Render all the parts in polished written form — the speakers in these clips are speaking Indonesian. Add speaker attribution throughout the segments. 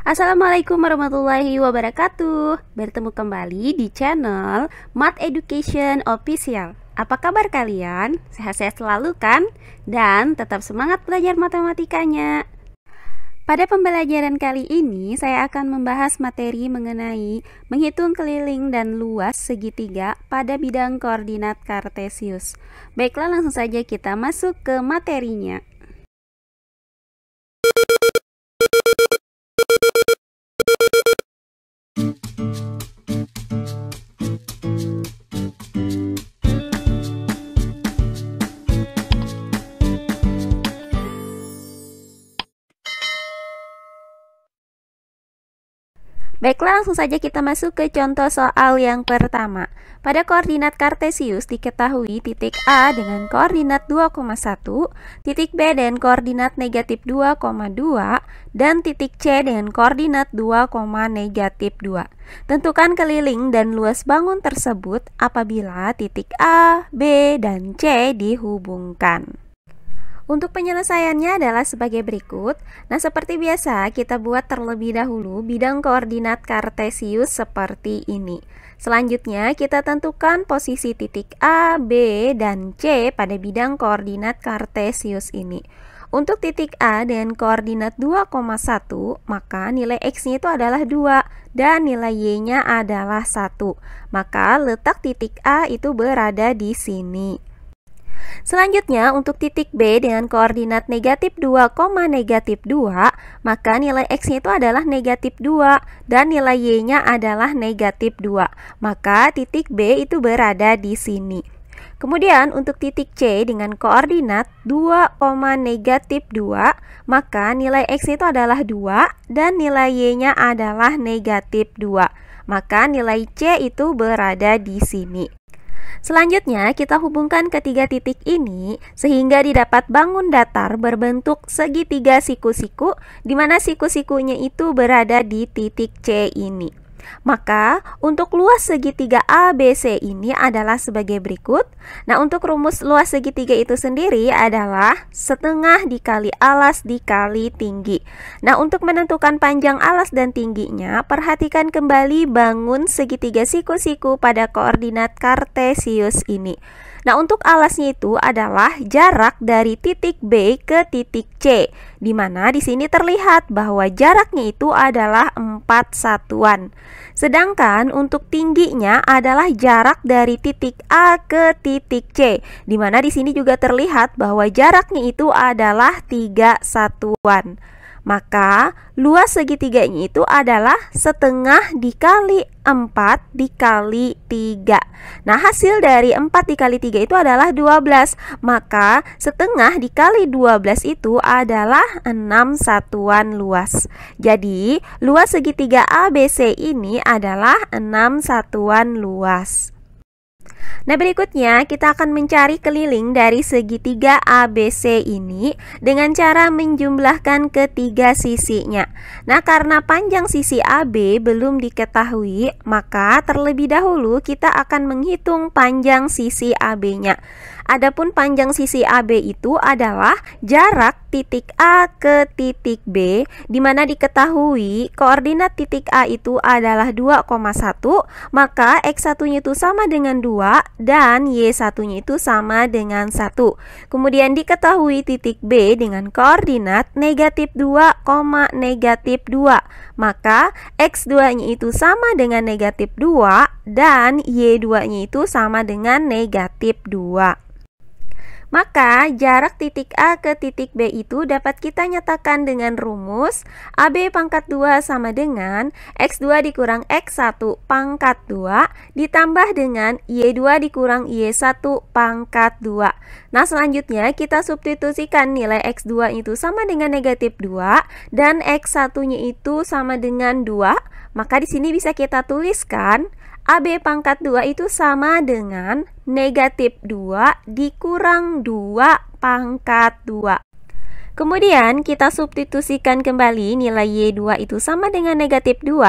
Speaker 1: Assalamualaikum warahmatullahi wabarakatuh. Bertemu kembali di channel Math Education Official. Apa kabar kalian? Sehat-sehat selalu kan? Dan tetap semangat belajar matematikanya. Pada pembelajaran kali ini saya akan membahas materi mengenai menghitung keliling dan luas segitiga pada bidang koordinat kartesius. Baiklah, langsung saja kita masuk ke materinya. Baiklah, langsung saja kita masuk ke contoh soal yang pertama. Pada koordinat kartesius diketahui titik A dengan koordinat 2,1, titik B dengan koordinat negatif 2,2, dan titik C dengan koordinat 2, negatif 2. Tentukan keliling dan luas bangun tersebut apabila titik A, B, dan C dihubungkan. Untuk penyelesaiannya adalah sebagai berikut. Nah, seperti biasa kita buat terlebih dahulu bidang koordinat kartesius seperti ini. Selanjutnya kita tentukan posisi titik A, B, dan C pada bidang koordinat kartesius ini. Untuk titik A dengan koordinat 2,1, maka nilai X-nya itu adalah 2 dan nilai Y-nya adalah 1. Maka letak titik A itu berada di sini. Selanjutnya untuk titik B dengan koordinat negatif 2, negatif 2, maka nilai X-nya itu adalah negatif 2 dan nilai Y-nya adalah negatif 2. Maka titik B itu berada di sini. Kemudian untuk titik C dengan koordinat 2, negatif 2, maka nilai X itu adalah 2 dan nilai Y-nya adalah negatif 2. Maka nilai C itu berada di sini. Selanjutnya kita hubungkan ketiga titik ini sehingga didapat bangun datar berbentuk segitiga siku-siku, di mana siku-sikunya itu berada di titik C ini. Maka untuk luas segitiga ABC ini adalah sebagai berikut. Nah, untuk rumus luas segitiga itu sendiri adalah setengah dikali alas dikali tinggi. Nah, untuk menentukan panjang alas dan tingginya, perhatikan kembali bangun segitiga siku-siku pada koordinat kartesius ini. Nah, untuk alasnya itu adalah jarak dari titik B ke titik C, di mana di sini terlihat bahwa jaraknya itu adalah 4 satuan. Sedangkan untuk tingginya adalah jarak dari titik A ke titik C, di mana di sini juga terlihat bahwa jaraknya itu adalah 3 satuan. Maka luas segitiganya itu adalah setengah dikali 4 dikali 3. Nah, hasil dari 4 dikali 3 itu adalah 12. Maka setengah dikali 12 itu adalah 6 satuan luas. Jadi luas segitiga ABC ini adalah 6 satuan luas. Nah, berikutnya kita akan mencari keliling dari segitiga ABC ini dengan cara menjumlahkan ketiga sisinya. Nah, karena panjang sisi AB belum diketahui, maka terlebih dahulu kita akan menghitung panjang sisi AB-nya. Adapun panjang sisi AB itu adalah jarak titik A ke titik B, di mana diketahui koordinat titik A itu adalah 2,1, maka X1-nya itu sama dengan 2 dan Y1-nya itu sama dengan 1. Kemudian diketahui titik B dengan koordinat negatif 2, negatif 2, maka X2-nya itu sama dengan negatif 2 dan Y2-nya itu sama dengan negatif 2. Maka jarak titik A ke titik B itu dapat kita nyatakan dengan rumus AB pangkat 2 sama dengan X2 dikurang X1 pangkat 2 ditambah dengan Y2 dikurang Y1 pangkat 2. Nah, selanjutnya kita substitusikan nilai X2 itu sama dengan negatif 2 dan X1-nya itu sama dengan 2. Maka di sini bisa kita tuliskan AB pangkat 2 itu sama dengan negatif 2 dikurang 2 pangkat 2. Kemudian kita substitusikan kembali nilai Y2 itu sama dengan negatif 2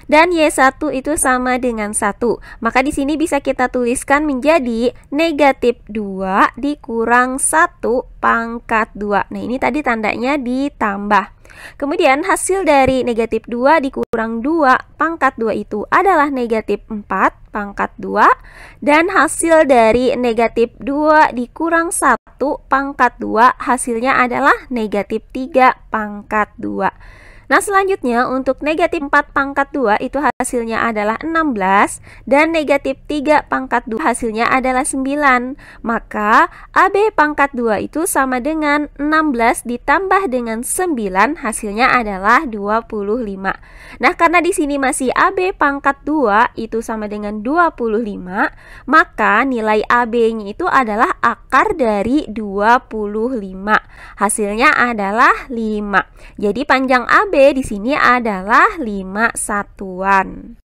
Speaker 1: dan Y1 itu sama dengan 1. Maka di sini bisa kita tuliskan menjadi negatif 2 dikurang 1 pangkat 2. Nah, ini tadi tandanya ditambah. Kemudian hasil dari negatif 2 dikurang 2 pangkat 2 itu adalah negatif 4 pangkat 2. Dan hasil dari negatif 2 dikurang 1 pangkat 2 hasilnya adalah negatif 3 pangkat 2. Nah, selanjutnya untuk negatif 4 pangkat 2 itu hasilnya adalah 16 dan negatif 3 pangkat 2 hasilnya adalah 9. Maka AB pangkat 2 itu sama dengan 16 ditambah dengan 9 hasilnya adalah 25. Nah, karena di sini masih AB pangkat 2 itu sama dengan 25, maka nilai AB-nya itu adalah akar dari 25. Hasilnya adalah 5. Jadi panjang AB di sini adalah 5 satuan.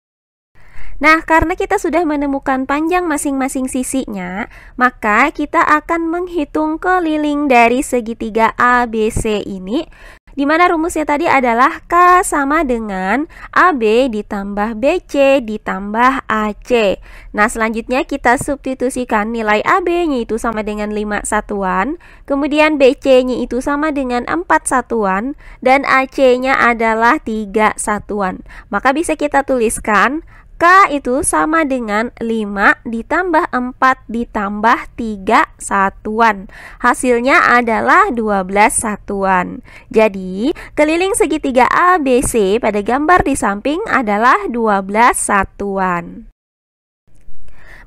Speaker 1: Nah, karena kita sudah menemukan panjang masing-masing sisinya, maka kita akan menghitung keliling dari segitiga ABC ini, di mana rumusnya tadi adalah K sama dengan AB ditambah BC ditambah AC. Nah, selanjutnya kita substitusikan nilai AB-nya itu sama dengan 5 satuan, kemudian BC-nya itu sama dengan 4 satuan, dan AC-nya adalah 3 satuan. Maka bisa kita tuliskan K itu sama dengan 5 ditambah 4 ditambah 3 satuan. Hasilnya adalah 12 satuan. Jadi, keliling segitiga ABC pada gambar di samping adalah 12 satuan.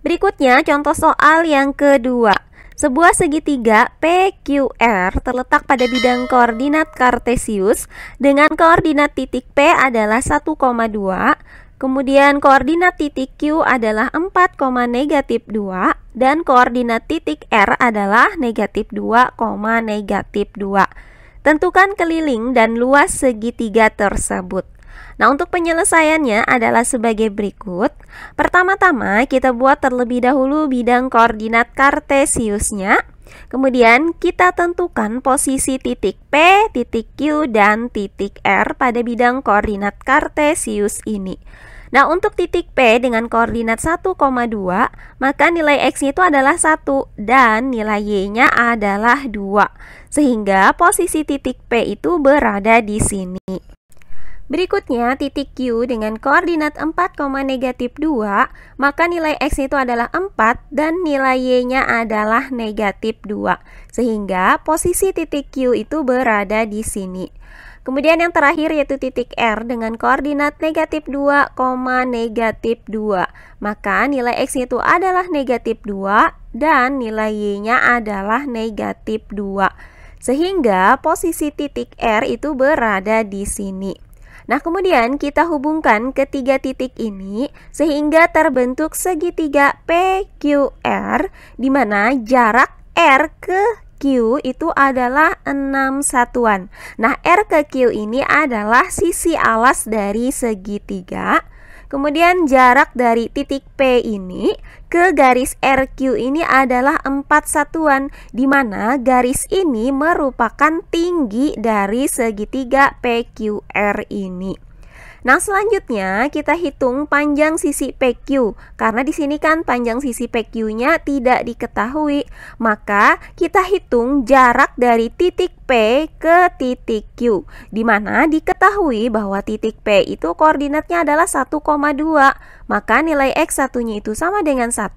Speaker 1: Berikutnya contoh soal yang kedua. Sebuah segitiga PQR terletak pada bidang koordinat kartesius dengan koordinat titik P adalah 1,2, kemudian koordinat titik Q adalah 4, negatif 2, dan koordinat titik R adalah negatif 2, negatif 2. Tentukan keliling dan luas segitiga tersebut. Nah, untuk penyelesaiannya adalah sebagai berikut. Pertama-tama kita buat terlebih dahulu bidang koordinat kartesiusnya. Kemudian kita tentukan posisi titik P, titik Q, dan titik R pada bidang koordinat kartesius ini. Nah, untuk titik P dengan koordinat 1,2, maka nilai X-nya itu adalah 1 dan nilai Y-nya adalah 2. Sehingga posisi titik P itu berada di sini. Berikutnya titik Q dengan koordinat 4, negatif 2, maka nilai X itu adalah 4 dan nilai Y-nya adalah negatif 2. Sehingga posisi titik Q itu berada di sini. Kemudian yang terakhir yaitu titik R dengan koordinat negatif 2, negatif 2. Maka nilai X itu adalah negatif 2 dan nilai Y-nya adalah negatif 2. Sehingga posisi titik R itu berada di sini. Nah, kemudian kita hubungkan ketiga titik ini sehingga terbentuk segitiga PQR di mana jarak R ke Q itu adalah 6 satuan. Nah, R ke Q ini adalah sisi alas dari segitiga. Kemudian jarak dari titik P ini ke garis RQ ini adalah 4 satuan, di mana garis ini merupakan tinggi dari segitiga PQR ini. Nah, selanjutnya kita hitung panjang sisi PQ. Karena di sini kan panjang sisi PQ-nya tidak diketahui, maka kita hitung jarak dari titik P ke titik Q, di mana diketahui bahwa titik P itu koordinatnya adalah 1,2. Maka nilai X satunya itu sama dengan 1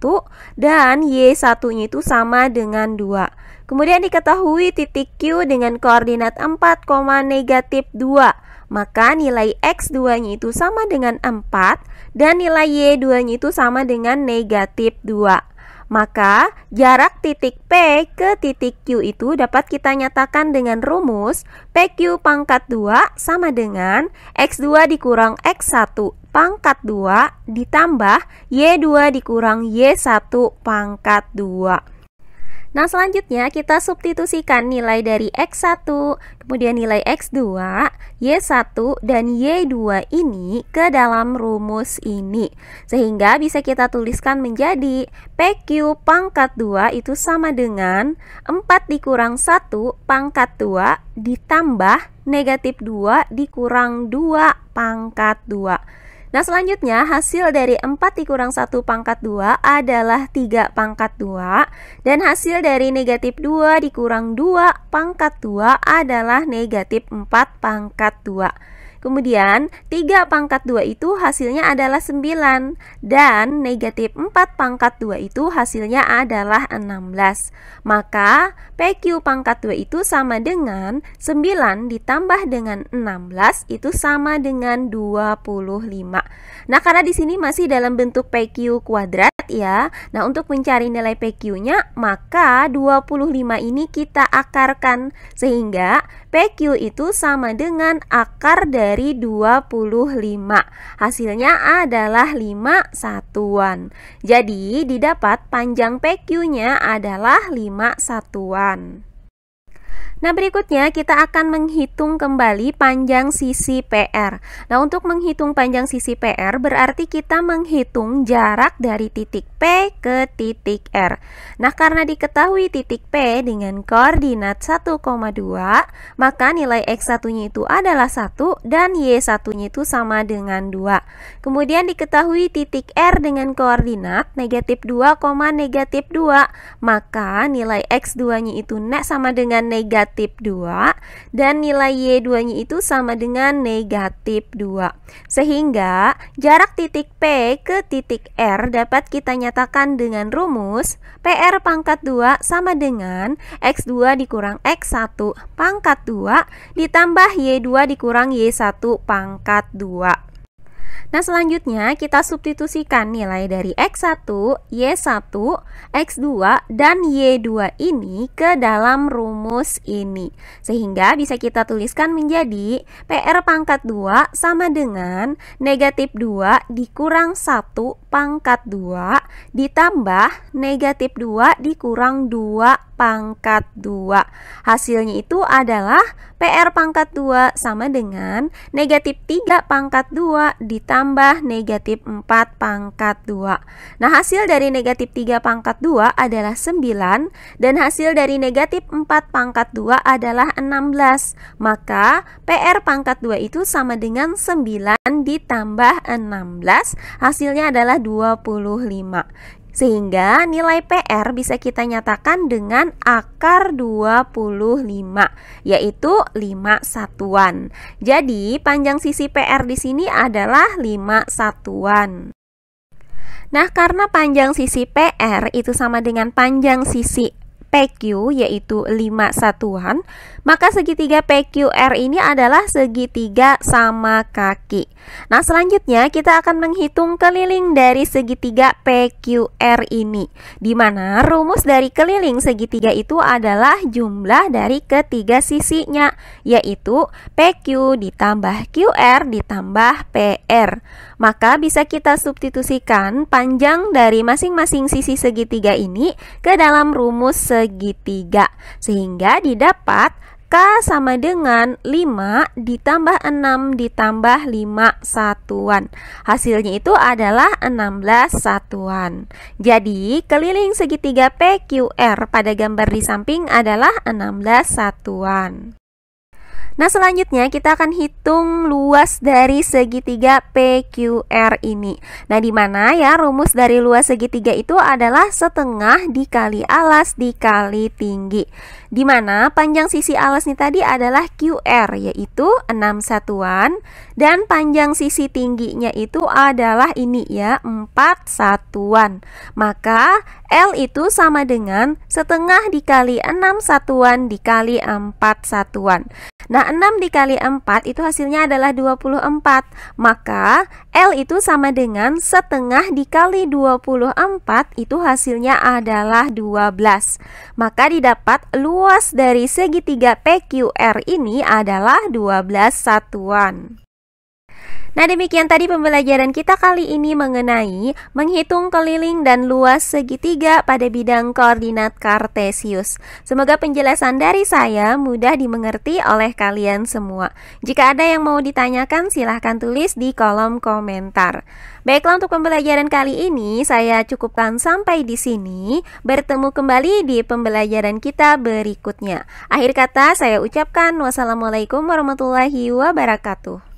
Speaker 1: dan Y satunya itu sama dengan 2. Kemudian diketahui titik Q dengan koordinat 4, negatif 2. Maka nilai X2-nya itu sama dengan 4 dan nilai Y2-nya itu sama dengan negatif 2. Maka jarak titik P ke titik Q itu dapat kita nyatakan dengan rumus PQ pangkat 2 sama dengan X2 dikurang X1 pangkat 2 ditambah Y2 dikurang Y1 pangkat 2. Nah, selanjutnya kita substitusikan nilai dari X1, kemudian nilai X2, Y1, dan Y2 ini ke dalam rumus ini. Sehingga bisa kita tuliskan menjadi PQ pangkat 2 itu sama dengan 4 dikurang 1 pangkat 2 ditambah negatif 2 dikurang 2 pangkat 2. Nah, selanjutnya hasil dari 4 dikurang 1 pangkat 2 adalah 3 pangkat 2. Dan hasil dari negatif 2 dikurang 2 pangkat 2 adalah negatif 4 pangkat 2. Kemudian 3 pangkat 2 itu hasilnya adalah 9. Dan negatif 4 pangkat 2 itu hasilnya adalah 16. Maka PQ pangkat 2 itu sama dengan 9 ditambah dengan 16 itu sama dengan 25. Nah, karena di sini masih dalam bentuk PQ kuadrat ya. Nah, untuk mencari nilai PQ-nya, maka 25 ini kita akarkan sehingga PQ itu sama dengan akar dari 25. Hasilnya adalah 5 satuan. Jadi, didapat panjang PQ-nya adalah 5 satuan. Nah, berikutnya kita akan menghitung kembali panjang sisi PR. Nah, untuk menghitung panjang sisi PR berarti kita menghitung jarak dari titik P ke titik R. Nah, karena diketahui titik P dengan koordinat 1,2, maka nilai X1-nya itu adalah 1 dan Y1-nya itu sama dengan 2. Kemudian diketahui titik R dengan koordinat negatif 2, negatif 2, maka nilai X2-nya itu sama dengan negatif 2 dan nilai Y2 nya itu sama dengan negatif 2. Sehingga jarak titik P ke titik R dapat kita nyatakan dengan rumus PR pangkat 2 sama dengan X2 dikurang X1 pangkat 2 ditambah Y2 dikurang Y1 pangkat 2. Nah, selanjutnya kita substitusikan nilai dari X1, Y1, X2, dan Y2 ini ke dalam rumus ini. Sehingga bisa kita tuliskan menjadi PR pangkat 2 sama dengan negatif 2 dikurang 1 pangkat 2 ditambah negatif 2 dikurang 2 pangkat 2. Hasilnya itu adalah PR pangkat 2 sama dengan negatif 3 pangkat 2 ditambah negatif 4 pangkat 2. Nah, hasil dari negatif 3 pangkat 2 adalah 9 dan hasil dari negatif 4 pangkat 2 adalah 16. Maka PR pangkat 2 itu sama dengan 9 ditambah 16, hasilnya adalah 25. Sehingga nilai PR bisa kita nyatakan dengan akar 25, yaitu 5 satuan. Jadi, panjang sisi PR di sini adalah 5 satuan. Nah, karena panjang sisi PR itu sama dengan panjang sisi PQ, yaitu 5 satuan, maka segitiga PQR ini adalah segitiga sama kaki. Nah, selanjutnya kita akan menghitung keliling dari segitiga PQR ini, di mana rumus dari keliling segitiga itu adalah jumlah dari ketiga sisinya, yaitu PQ ditambah QR ditambah PR. Maka bisa kita substitusikan panjang dari masing-masing sisi segitiga ini ke dalam rumus segitiga, sehingga didapat K sama dengan 5 ditambah 6 ditambah 5 satuan. Hasilnya itu adalah 16 satuan. Jadi keliling segitiga PQR pada gambar di samping adalah 16 satuan. Nah, selanjutnya kita akan hitung luas dari segitiga PQR ini. Nah, di mana ya rumus dari luas segitiga itu adalah setengah dikali alas dikali tinggi. Di mana panjang sisi alas ini tadi adalah QR, yaitu 6 satuan, dan panjang sisi tingginya itu adalah ini ya, 4 satuan. Maka L itu sama dengan setengah dikali 6 satuan dikali 4 satuan. Nah, 6 dikali 4 itu hasilnya adalah 24. Maka L itu sama dengan setengah dikali 24 itu hasilnya adalah 12. Maka didapat luas dari segitiga PQR ini adalah 12 satuan. Nah, demikian tadi pembelajaran kita kali ini mengenai menghitung keliling dan luas segitiga pada bidang koordinat kartesius. Semoga penjelasan dari saya mudah dimengerti oleh kalian semua. Jika ada yang mau ditanyakan, silahkan tulis di kolom komentar. Baiklah, untuk pembelajaran kali ini saya cukupkan sampai di sini. Bertemu kembali di pembelajaran kita berikutnya. Akhir kata saya ucapkan wassalamualaikum warahmatullahi wabarakatuh.